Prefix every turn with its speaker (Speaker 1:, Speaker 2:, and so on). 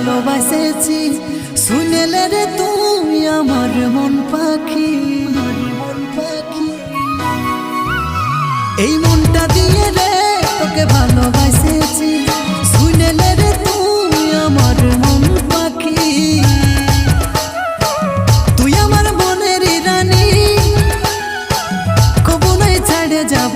Speaker 1: ভালোবাসেছি শুনেলে রে তুই আমার মন পাখি এই মনটা দিয়ে রে তোকে ভালোবাসেছি শুনেলে রে তুই আমার মন পাখি তুই আমার মনের রানী কবু নাই ছেড়ে যাব